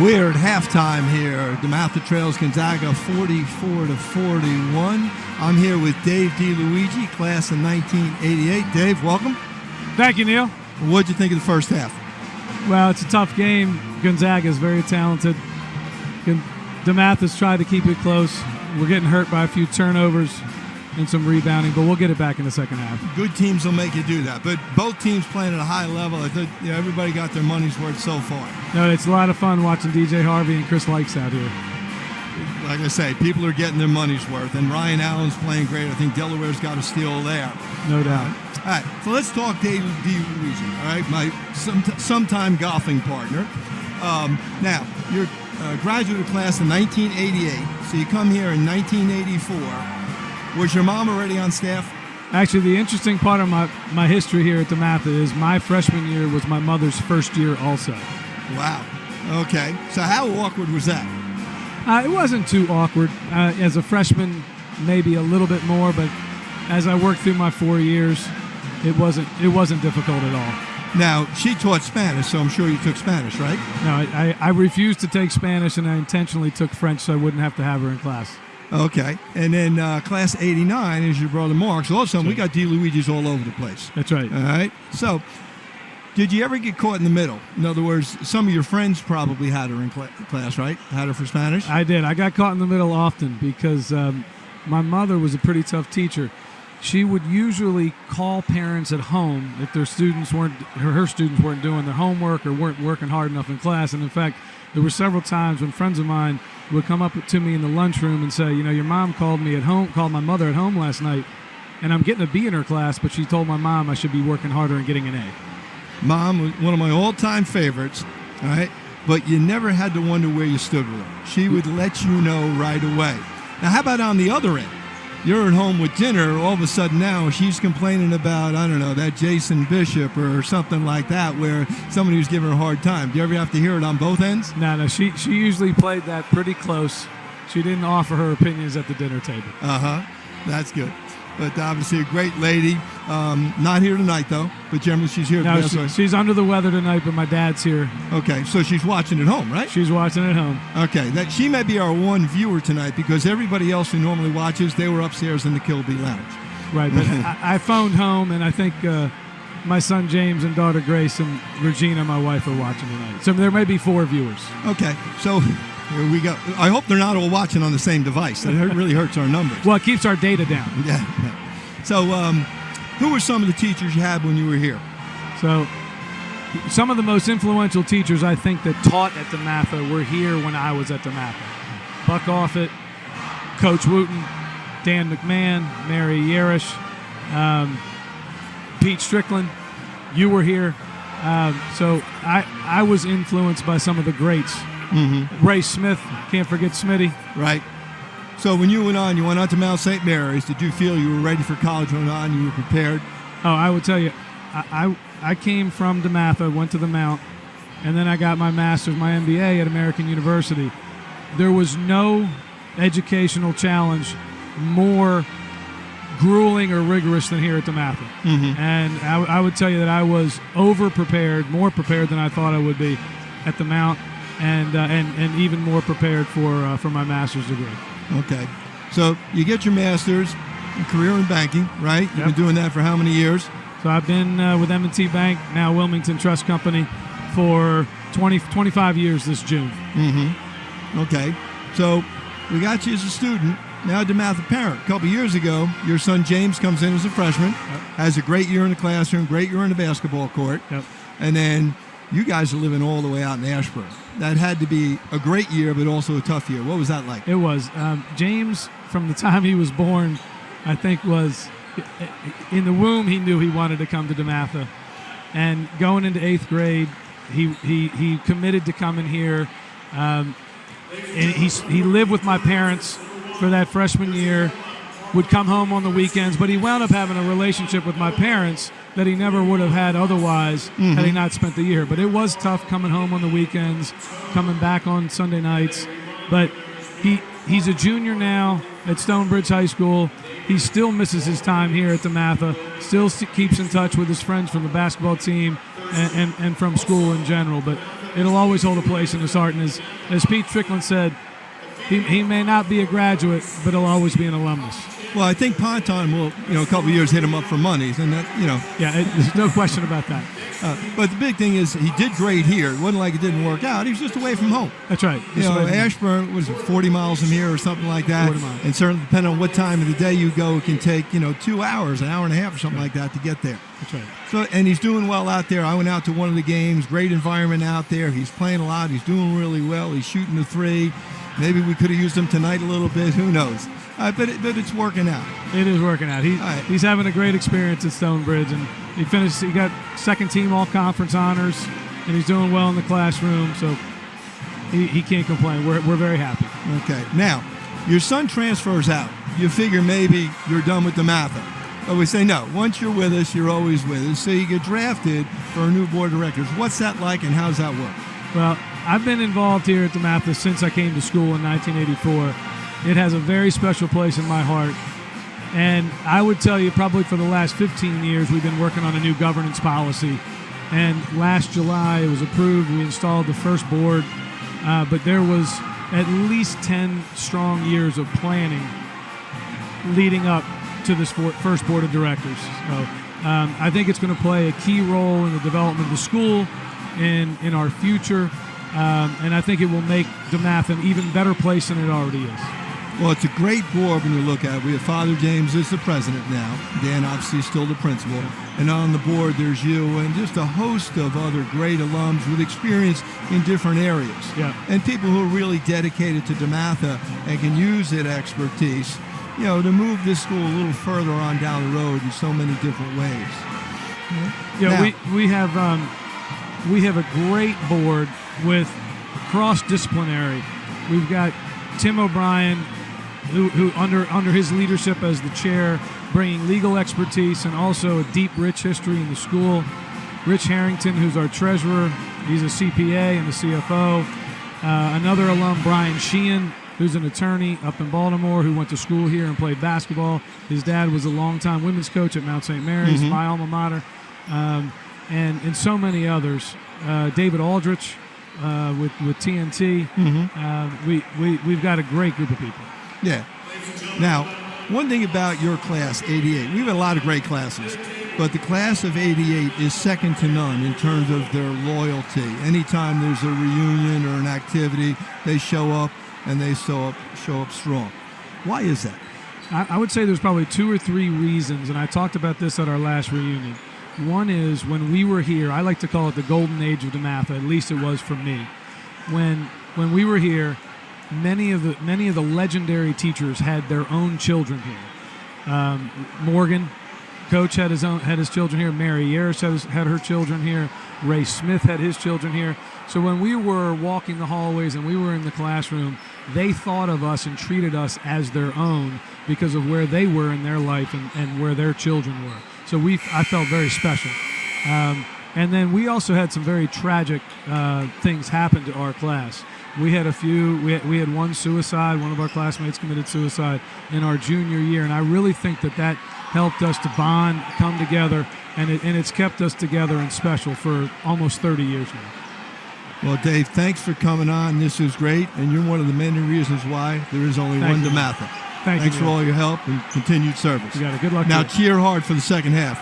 We're at halftime here. DeMatha trails Gonzaga 44-41. I'm here with Dave Diluigi, class of 1988. Dave, welcome. Thank you, Neal. What'd you think of the first half? Well, it's a tough game. Gonzaga is very talented. DeMatha's tried to keep it close. We're getting hurt by a few turnovers and some rebounding, but we'll get it back in the second half. Good teams will make you do that, but both teams playing at a high level. I think everybody got their money's worth so far. No, it's a lot of fun watching DJ Harvey and Chris Likes out here. Like I say, people are getting their money's worth, and Ryan Allen's playing great. I think Delaware's got a steal there. No doubt. All right, so let's talk Dave Diluigi, all right, my sometime golfing partner. Now, you're a graduate class in 1988, so you come here in 1984. Was your mom already on staff? Actually, the interesting part of my history here at DeMatha is my freshman year was my mother's first year also. Wow. Okay. So how awkward was that? It wasn't too awkward. As a freshman, maybe a little bit more, but as I worked through my 4 years, it wasn't difficult at all. Now, she taught Spanish, so I'm sure you took Spanish, right? No, I refused to take Spanish, and I intentionally took French so I wouldn't have to have her in class. Okay. And then class 89 is your brother Mark. So all of a sudden, we got DeLuigi's all over the place. That's right. All right. So did you ever get caught in the middle? In other words, some of your friends probably had her in class, right? Had her for Spanish? I did. I got caught in the middle often because my mother was a pretty tough teacher. She would usually call parents at home if their students her students weren't doing their homework or weren't working hard enough in class. And in fact, there were several times when friends of mine would come up to me in the lunchroom and say, your mom called my mother at home last night, and I'm getting a B in her class, but she told my mom I should be working harder and getting an A. Mom was one of my all-time favorites, all right? But you never had to wonder where you stood with her. She would let you know right away. Now, how about on the other end? You're at home with dinner, all of a sudden now she's complaining about, I don't know, that Jason Bishop or something like that where somebody was giving her a hard time. Do you ever have to hear it on both ends? No, she usually played that pretty close. She didn't offer her opinions at the dinner table. Uh-huh. That's good. But obviously a great lady. Not here tonight, though, but generally she's here. No, she's under the weather tonight, but my dad's here. Okay, so she's watching at home, right? She's watching at home. Okay, she may be our one viewer tonight because everybody else who normally watches, they were upstairs in the Kilby Lounge. Right, but I phoned home, and I think my son James and daughter Grace and Regina, my wife, are watching tonight. So there may be 4 viewers. Okay, so here we go. I hope they're not all watching on the same device. That really hurts our numbers. Well, it keeps our data down. Yeah. So who were some of the teachers you had when you were here? So some of the most influential teachers I think that taught at DeMatha were here when I was at DeMatha. Buck Offit, Coach Wooten, Dan McMahon, Mary Yerish, Pete Strickland. You were here. So I was influenced by some of the greats. Mm-hmm. Ray Smith, can't forget Smitty. Right. So when you went on to Mount St. Mary's. Did you feel you were ready for college when on? You were prepared? Oh, I would tell you, I came from DeMatha, went to the Mount, and then I got my master's, my MBA at American University. There was no educational challenge more grueling or rigorous than here at DeMatha. Mm-hmm. And I would tell you that I was over-prepared, more prepared than I thought I would be at the Mount, and even more prepared for my master's degree. Okay. So you get your master's, career in banking, right? You've been doing that for how many years? So I've been with M&T Bank, now Wilmington Trust Company, for 25 years this June. Mm-hmm. Okay. So we got you as a student, now a DeMatha parent. A couple years ago, your son James comes in as a freshman, has a great year in the classroom, great year in the basketball court, and then you guys are living all the way out in Ashburn. That had to be a great year, but also a tough year. What was that like? It was. James, from the time he was born, I think was in the womb, he knew he wanted to come to DeMatha. And going into 8th grade, he committed to coming here. And he lived with my parents for that freshman year, would come home on the weekends, but he wound up having a relationship with my parents that he never would have had otherwise had he not spent the year. But it was tough coming home on the weekends, coming back on Sunday nights. But he's a junior now at Stonebridge High School. He still misses his time here at DeMatha, still keeps in touch with his friends from the basketball team and from school in general. But it'll always hold a place in his heart. And as Pete Strickland said, he may not be a graduate, but he'll always be an alumnus. Well, I think Ponton will, a couple of years hit him up for monies, and that, Yeah, there's no question about that. But the big thing is he did great here. It wasn't like it didn't work out. He was just away from home. That's right. Ashburn was 40 miles from here or something like that. 40 miles. And certainly depending on what time of the day you go, it can take, 2 hours, an hour and a half or something like that to get there. That's right. So, and he's doing well out there. I went out to one of the games. Great environment out there. He's playing a lot. He's doing really well. He's shooting the three. Maybe we could have used him tonight a little bit. Who knows? But it's working out. It is working out. He's having a great experience at Stonebridge, and he got second team all conference honors, and he's doing well in the classroom. So he can't complain. We're very happy. Okay. Now, your son transfers out. You figure maybe you're done with DeMatha. But we say no. Once you're with us, you're always with us. So you get drafted for a new board of directors. What's that like, and how does that work? Well, I've been involved here at DeMatha since I came to school in 1984. It has a very special place in my heart. And I would tell you probably for the last 15 years we've been working on a new governance policy. And last July it was approved. We installed the first board. But there was at least 10 strong years of planning leading up to this first board of directors. So I think it's going to play a key role in the development of the school, in our future. And I think it will make DeMatha an even better place than it already is. Well, it's a great board when you look at it. We have Father James as the president now. Dan obviously is still the principal. And on the board there's you and just a host of other great alums with experience in different areas. Yeah. And people who are really dedicated to DeMatha and can use that expertise, to move this school a little further on down the road in so many different ways. Yeah, we have a great board with cross-disciplinary. We've got Tim O'Brien, who under his leadership as the chair, bringing legal expertise and also a deep, rich history in the school. Rich Harrington, who's our treasurer, he's a CPA and a CFO. Another alum, Brian Sheehan, who's an attorney up in Baltimore, who went to school here and played basketball. His dad was a longtime women's coach at Mount St. Mary's, my alma mater, and so many others. David Aldrich with TNT. We've got a great group of people. Yeah. Now, one thing about your class, 88, we've had a lot of great classes, but the class of 88 is second to none in terms of their loyalty. Anytime there's a reunion or an activity, they show up, and they show up strong. Why is that? I would say there's probably 2 or 3 reasons, and I talked about this at our last reunion. One is when we were here, I like to call it the golden age of DeMatha, at least it was for me. When we were here, many of the legendary teachers had their own children here. Morgan, coach, had his children here. Mary Yeris had her children here. Ray Smith had his children here. So when we were walking the hallways and we were in the classroom, they thought of us and treated us as their own because of where they were in their life and where their children were. So I felt very special. And then we also had some very tragic things happen to our class. We had a few. We had one suicide. One of our classmates committed suicide in our junior year, and I really think that helped us to bond, come together, and it's kept us together and special for almost 30 years now. Well, Dave, thanks for coming on. This is great, and you're one of the many reasons why there is only one DeMatha. Thanks for all your help and continued service. You got it. Good luck. Now cheer hard for the second half.